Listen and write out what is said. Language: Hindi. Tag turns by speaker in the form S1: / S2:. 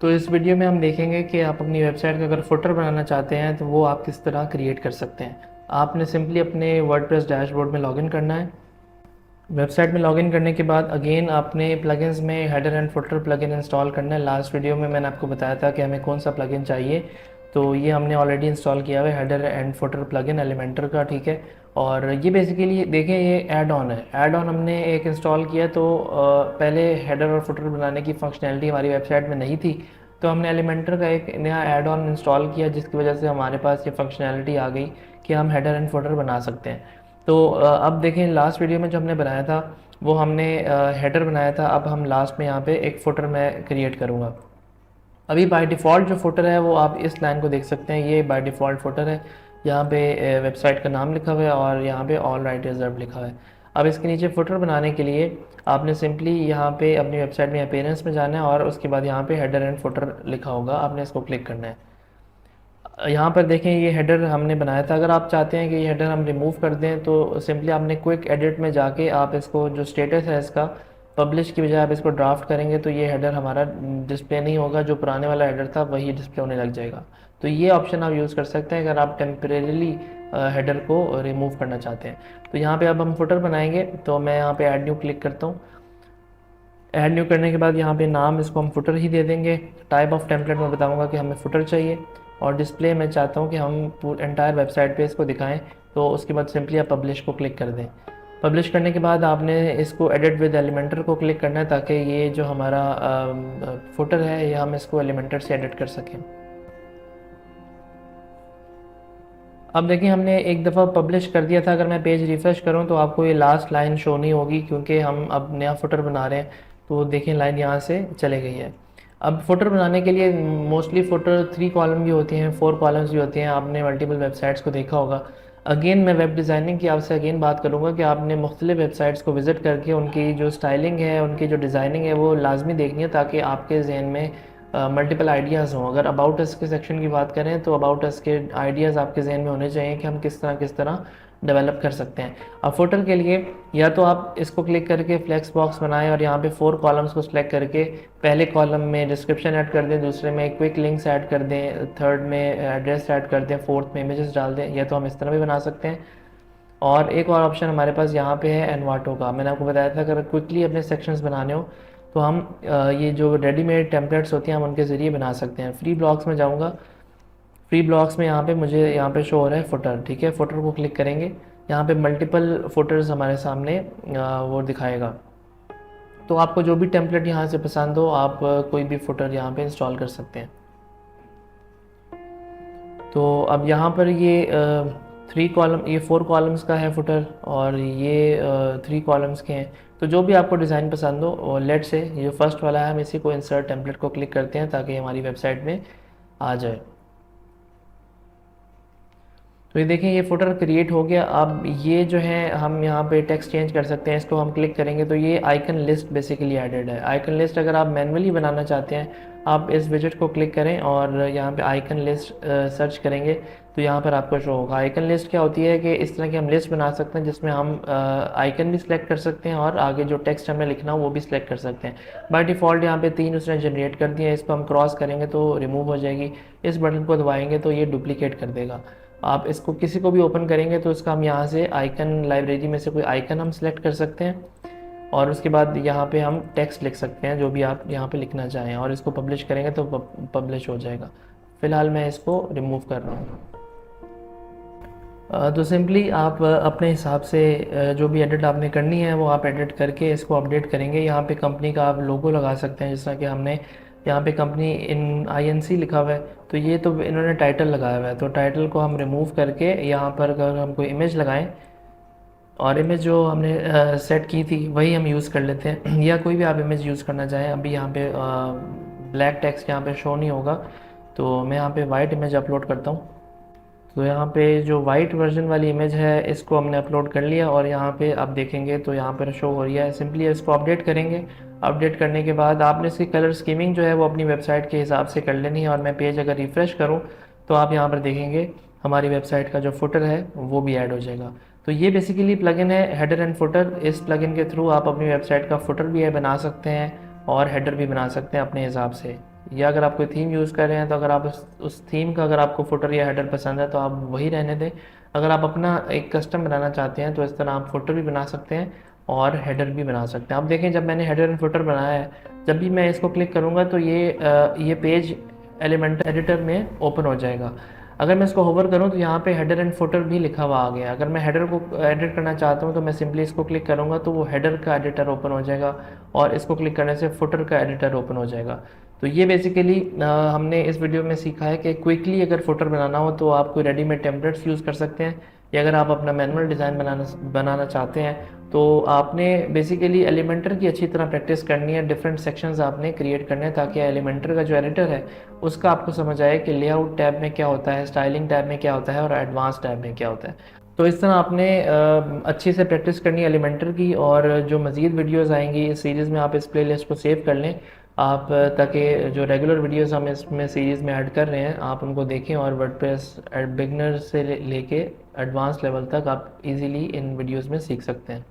S1: तो इस वीडियो में हम देखेंगे कि आप अपनी वेबसाइट का अगर फुटर बनाना चाहते हैं तो वो आप किस तरह क्रिएट कर सकते हैं। आपने सिंपली अपने वर्डप्रेस डैशबोर्ड में लॉगिन करना है। वेबसाइट में लॉगिन करने के बाद अगेन आपने प्लगइन्स में header and footer plugin install करना है। लास्ट वीडियो में मैंने आपको बताया था कि हमें कौन सा प्लगइन चाहिए, तो ये हमने ऑलरेडी इंस्टॉल किया हुआ है, header and footer plugin Elementor का, ठीक है। और ये बेसिकली देखें, ये ऐड ऑन है। ऐड ऑन हमने एक इंस्टॉल किया, तो पहले हेडर और फुटर बनाने की फंक्शनैलिटी हमारी वेबसाइट में नहीं थी, तो हमने एलिमेंटर का एक नया ऐड ऑन इंस्टॉल किया, जिसकी वजह से हमारे पास ये फंक्शनैलिटी आ गई कि हम हेडर एंड फुटर बना सकते हैं। तो अब देखें, लास्ट वीडियो में जो हमने बनाया था वो हमने हेडर बनाया था। अब हम लास्ट में यहाँ पे एक फुटर मैं क्रिएट करूँगा। अभी बाय डिफ़ॉल्ट जो फुटर है वो आप इस लाइन को देख सकते हैं, ये बाय डिफ़ॉल्ट फुटर है। यहाँ पे वेबसाइट का नाम लिखा हुआ है और यहाँ पे ऑल राइट रिजर्व लिखा हुआ है। अब इसके नीचे फुटर बनाने के लिए आपने सिंपली यहाँ पे अपनी वेबसाइट में अपीयरेंस में जाना है और उसके बाद यहाँ पे हेडर एंड फुटर लिखा होगा, आपने इसको क्लिक करना है। यहाँ पर देखें, ये हेडर हमने बनाया था। अगर आप चाहते हैं कि ये हेडर हम रिमूव कर दें तो सिंपली आपने क्विक एडिट में जाके आप इसको, जो स्टेटस है इसका, पब्लिश की बजाय आप इसको ड्राफ्ट करेंगे तो ये हेडर हमारा डिस्प्ले नहीं होगा, जो पुराने वाला हेडर था वही डिस्प्ले होने लग जाएगा। तो ये ऑप्शन आप यूज़ कर सकते हैं अगर आप टेम्परेरीली हेडर को रिमूव करना चाहते हैं। तो यहाँ पे अब हम फुटर बनाएंगे, तो मैं यहाँ पे ऐड न्यू क्लिक करता हूँ। ऐड न्यू करने के बाद यहाँ पे नाम इसको हम फुटर ही दे देंगे। टाइप ऑफ टेम्पलेट में बताऊँगा कि हमें फुटर चाहिए, और डिस्प्ले मैं चाहता हूँ कि हम एंटायर वेबसाइट पे इसको दिखाएं, तो उसके बाद सिंपली आप पब्लिश को क्लिक कर दें। पब्लिश करने के बाद आपने इसको एडिट विद एलिमेंटर को क्लिक करना है, ताकि ये जो हमारा फुटर है ये हम इसको एलिमेंटर से एडिट कर सकें। अब देखिए, हमने एक दफ़ा पब्लिश कर दिया था। अगर मैं पेज रिफ़्रेश करूं तो आपको ये लास्ट लाइन शो नहीं होगी, क्योंकि हम अब नया फुटर बना रहे हैं। तो देखें, लाइन यहाँ से चले गई है। अब फुटर बनाने के लिए मोस्टली फुटर 3 कॉलम भी होती हैं, 4 कॉलम्स भी होती हैं। आपने मल्टीपल वेबसाइट्स को देखा होगा। अगेन मैं वेब डिज़ाइनिंग की आपसे अगेन बात करूँगा कि आपने मुख्तलिफ वेबसाइट्स को विज़िट करके उनकी जो स्टाइलिंग है, उनकी जो डिज़ाइनिंग है, वो लाजमी देखनी है, ताकि आपके जहन में मल्टीपल आइडियाज़ हों। अगर अबाउट अस के सेक्शन की बात करें तो अबाउट अस के आइडियाज़ आपके जहन में होने चाहिए कि हम किस तरह डेवलप कर सकते हैं। अब फुटर के लिए या तो आप इसको क्लिक करके फ्लेक्स बॉक्स बनाएं और यहाँ पे 4 कॉलम्स को सिलेक्ट करके पहले कॉलम में डिस्क्रिप्शन ऐड कर दें, दूसरे में क्विक लिंक्स ऐड कर दें, थर्ड में एड्रेस ऐड कर दें, फोर्थ में इमेजेस डाल दें। या तो हम इस तरह भी बना सकते हैं। और एक और ऑप्शन हमारे पास यहाँ पे है एनवाटो का। मैंने आपको बताया था अगर क्विकली अपने सेक्शंस बनाने हो तो हम ये जो रेडीमेड टेम्पलेट्स होती हैं हम उनके ज़रिए बना सकते हैं। फ्री ब्लॉक्स में जाऊँगा। फ्री ब्लॉक्स में यहाँ पे मुझे यहाँ पे शो हो रहा है फुटर, ठीक है। फुटर को क्लिक करेंगे, यहाँ पे मल्टीपल फुटर्स हमारे सामने वो दिखाएगा। तो आपको जो भी टेम्पलेट यहाँ से पसंद हो, आप कोई भी फुटर यहाँ पे इंस्टॉल कर सकते हैं। तो अब यहाँ पर ये 3 कॉलम, ये 4 कॉलम्स का है फुटर, और ये 3 कॉलम्स के हैं। तो जो भी आपको डिज़ाइन पसंद हो, और लेट से ये जो फर्स्ट वाला है हम इसी को इंसर्ट टेम्पलेट को क्लिक करते हैं ताकि हमारी वेबसाइट में आ जाए। तो ये देखें, ये फुटर क्रिएट हो गया। अब ये जो है हम यहाँ पे टेक्स्ट चेंज कर सकते हैं। इसको हम क्लिक करेंगे तो ये आइकन लिस्ट बेसिकली एडेड है। आइकन लिस्ट अगर आप मैनुअली बनाना चाहते हैं, आप इस विजेट को क्लिक करें और यहाँ पे आइकन लिस्ट सर्च करेंगे तो यहाँ पर आपको शो होगा। आइकन लिस्ट क्या होती है कि इस तरह की हम लिस्ट बना सकते हैं जिसमें हम आइकन भी सिलेक्ट कर सकते हैं और आगे जो टेक्स्ट हमें लिखना हो वो भी सिलेक्ट कर सकते हैं। बाय डिफ़ॉल्ट यहाँ पे 3 उसने जनरेट कर दिए हैं। इसको हम क्रॉस करेंगे तो रिमूव हो जाएगी। इस बटन को दबाएंगे तो ये डुप्लीकेट कर देगा। आप इसको किसी को भी ओपन करेंगे तो इसका हम यहाँ से आइकन लाइब्रेरी में से कोई आइकन हम सेलेक्ट कर सकते हैं, और उसके बाद यहाँ पे हम टेक्स्ट लिख सकते हैं जो भी आप यहाँ पे लिखना चाहें, और इसको पब्लिश करेंगे तो पब्लिश हो जाएगा। फ़िलहाल मैं इसको रिमूव कर रहा हूँ। तो सिंपली आप अपने हिसाब से जो भी एडिट आपने करनी है वो आप एडिट करके इसको अपडेट करेंगे। यहाँ पे कंपनी का आप लोगो लगा सकते हैं, जिस तरह कि हमने यहाँ पे कंपनी इन INC लिखा हुआ है, तो ये तो इन्होंने टाइटल लगाया हुआ है। तो टाइटल को हम रिमूव करके यहाँ पर अगर हम कोई इमेज लगाएं, और इमेज जो हमने सेट की थी वही हम यूज़ कर लेते हैं या कोई भी आप इमेज यूज़ करना चाहें। अभी यहाँ पे ब्लैक टेक्स्ट यहाँ पे शो नहीं होगा, तो मैं यहाँ पे वाइट इमेज अपलोड करता हूँ। तो यहाँ पे जो वाइट वर्जन वाली इमेज है इसको हमने अपलोड कर लिया, और यहाँ पे आप देखेंगे तो यहाँ पर शो हो रही है। सिंपली इसको अपडेट करेंगे। अपडेट करने के बाद आपने इसकी कलर स्कीमिंग जो है वो अपनी वेबसाइट के हिसाब से कर लेनी है। और मैं पेज अगर रिफ़्रेश करूँ तो आप यहाँ पर देखेंगे हमारी वेबसाइट का जो फुटर है वो भी ऐड हो जाएगा। तो ये बेसिकली प्लगइन है हेडर एंड फुटर। इस प्लगइन के थ्रू आप अपनी वेबसाइट का फुटर भी बना सकते हैं और हेडर भी बना सकते हैं अपने हिसाब से। या अगर आप कोई थीम यूज़ कर रहे हैं तो अगर आप उस थीम का अगर आपको फुटर या हेडर पसंद है तो आप वही रहने दें। अगर आप अपना एक कस्टम बनाना चाहते हैं तो इस तरह आप फुटर भी बना सकते हैं और हेडर भी बना सकते हैं। आप देखें जब मैंने हेडर एंड फुटर बनाया है, जब भी मैं इसको क्लिक करूँगा तो ये पेज एलिमेंटर एडिटर में ओपन हो जाएगा। अगर मैं इसको होवर करूँ तो यहाँ पे हेडर एंड फुटर भी लिखा हुआ आ गया। अगर मैं हेडर को एडिट करना चाहता हूँ तो मैं सिंपली इसको क्लिक करूँगा तो वो हेडर का एडिटर ओपन हो जाएगा और इसको क्लिक करने से फुटर का एडिटर ओपन हो जाएगा। तो ये बेसिकली हमने इस वीडियो में सीखा है कि क्विकली अगर फुटर बनाना हो तो आप कोई रेडीमेड टेम्पलेट्स यूज़ कर सकते हैं, या अगर आप अपना मैनुअल डिज़ाइन बनाना चाहते हैं तो आपने बेसिकली एलिमेंटर की अच्छी तरह प्रैक्टिस करनी है। डिफरेंट सेक्शंस आपने क्रिएट करने हैं ताकि एलिमेंटर का जो एडिटर है उसका आपको समझ आए कि लेआउट टैब में क्या होता है, स्टाइलिंग टैब में क्या होता है और एडवांस टैब में क्या होता है। तो इस तरह आपने अच्छी से प्रैक्टिस करनी है एलिमेंटर की, और जो मज़ीद वीडियोस आएंगी इस सीरीज़ में आप इस प्लेलिस्ट को सेव कर लें आप, ताकि जो रेगुलर वीडियोस हम इसमें सीरीज़ में ऐड कर रहे हैं आप उनको देखें और वर्डप्रेस बिगनर से लेके एडवांस लेवल तक आप इजीली इन वीडियोस में सीख सकते हैं।